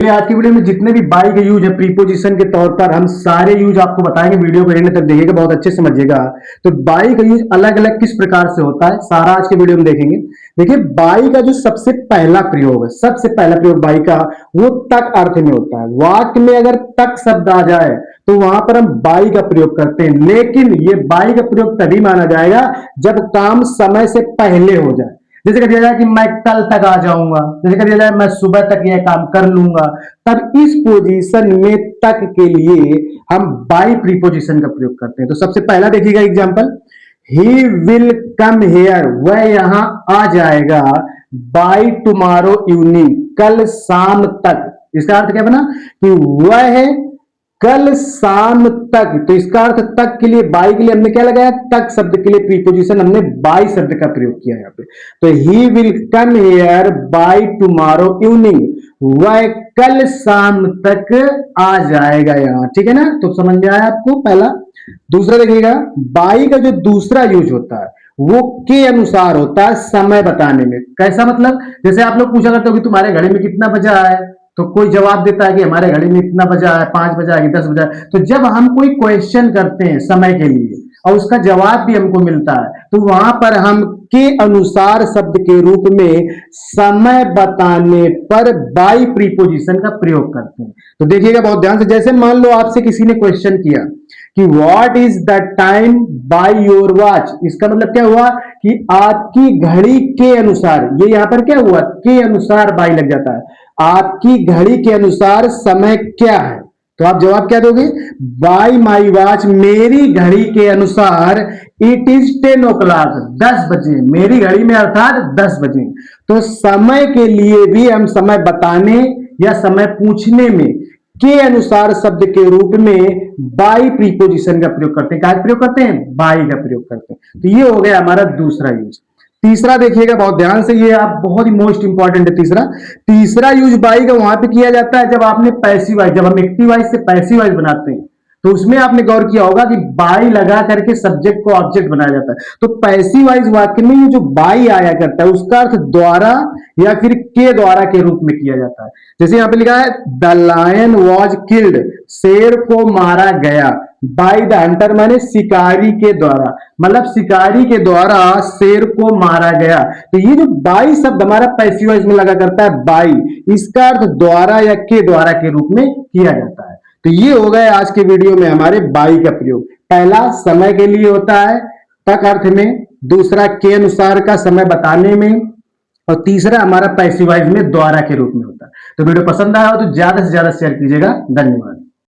आज की वीडियो में जितने भी बाई के यूज है प्रीपोजिशन के तौर पर हम सारे यूज आपको बताएंगे। वीडियो को एंड तक देखिएगा, बहुत अच्छे समझिएगा। तो बाई का यूज अलग अलग किस प्रकार से होता है सारा आज के वीडियो में देखेंगे। देखिए बाई का जो सबसे पहला प्रयोग है, सबसे पहला प्रयोग बाई का वो तक अर्थ में होता है। वाक्य में अगर तक शब्द आ जाए तो वहां पर हम बाई का प्रयोग करते हैं, लेकिन ये बाई का प्रयोग तभी माना जाएगा जब काम समय से पहले हो जाए। जैसे कह दिया जाए कि मैं कल तक आ जाऊंगा, जैसे कह दिया जाए मैं सुबह तक यह काम कर लूंगा, तब इस पोजीशन में तक के लिए हम बाई प्रीपोजिशन का प्रयोग करते हैं। तो सबसे पहला देखिएगा example, he will come here, वह यहां आ जाएगा बाय टुमारो इवनिंग, कल शाम तक। इसका अर्थ क्या बना कि वह कल शाम तक। तो इसका अर्थ तक के लिए बाई के लिए हमने क्या लगाया, तक शब्द के लिए प्रीपोजिशन हमने बाई शब्द का प्रयोग किया यहाँ पे। तो he will come here by tomorrow evening, वह कल शाम तक आ जाएगा यहाँ। ठीक है ना, तो समझ में आया आपको पहला। दूसरा देखिएगा, बाई का जो दूसरा यूज होता है वो के अनुसार होता है समय बताने में। कैसा मतलब, जैसे आप लोग पूछा करते हो कि तुम्हारे घड़ी में कितना बजा है, तो कोई जवाब देता है कि हमारे घड़ी में इतना बजा है, 5 बजा है, 10 बजा है। तो जब हम कोई क्वेश्चन करते हैं समय के लिए और उसका जवाब भी हमको मिलता है, तो वहां पर हम के अनुसार शब्द के रूप में समय बताने पर बाई प्रीपोजिशन का प्रयोग करते हैं। तो देखिएगा बहुत ध्यान से, जैसे मान लो आपसे किसी ने क्वेश्चन किया कि what is the time by your watch, इसका मतलब क्या हुआ कि आपकी घड़ी के अनुसार, ये यहां पर क्या हुआ, के अनुसार बाई लग जाता है, आपकी घड़ी के अनुसार समय क्या है। तो आप जवाब क्या दोगे, बाय माई वॉच, मेरी घड़ी के अनुसार इट इज 10 o'clock, 10 बजे, मेरी घड़ी में अर्थात 10 बजे। तो समय के लिए भी हम समय बताने या समय पूछने में के अनुसार शब्द के रूप में बाई प्रीपोजिशन का प्रयोग करते हैं। क्या प्रयोग करते हैं, बाई का प्रयोग करते हैं। तो ये हो गया हमारा दूसरा यूज। तीसरा देखिएगा बहुत ध्यान से, ये आप बहुत ही मोस्ट इंपॉर्टेंट है। तीसरा यूज बाई का वहां पे किया जाता है जब आपने पैसिव वॉइस, जब हम एक्टिव वॉइस से पैसिव वॉइस बनाते हैं, तो उसमें आपने गौर किया होगा कि बाई लगा करके सब्जेक्ट को ऑब्जेक्ट बनाया जाता है। तो पैसिव वॉइस वाक्य में जो बाई आया करता है उसका अर्थ द्वारा या फिर के द्वारा के रूप में किया जाता है। जैसे यहां पे लिखा है द लायन वॉज किल्ड, शेर को मारा गया, बाय द हंटर माने शिकारी के द्वारा, मतलब शिकारी के द्वारा शेर को मारा गया। तो ये जो बाई शब्द हमारा पैसिव वॉइस में लगा करता है बाई, इसका अर्थ द्वारा या के द्वारा के रूप में किया जाता है। तो ये हो गए आज के वीडियो में हमारे बाई का प्रयोग। पहला समय के लिए होता है तक अर्थ में, दूसरा के अनुसार का समय बताने में, और तीसरा हमारा पैसिव वॉइस में द्वारा के रूप में होता है। तो वीडियो पसंद आया हो तो ज्यादा से ज्यादा शेयर कीजिएगा। धन्यवाद।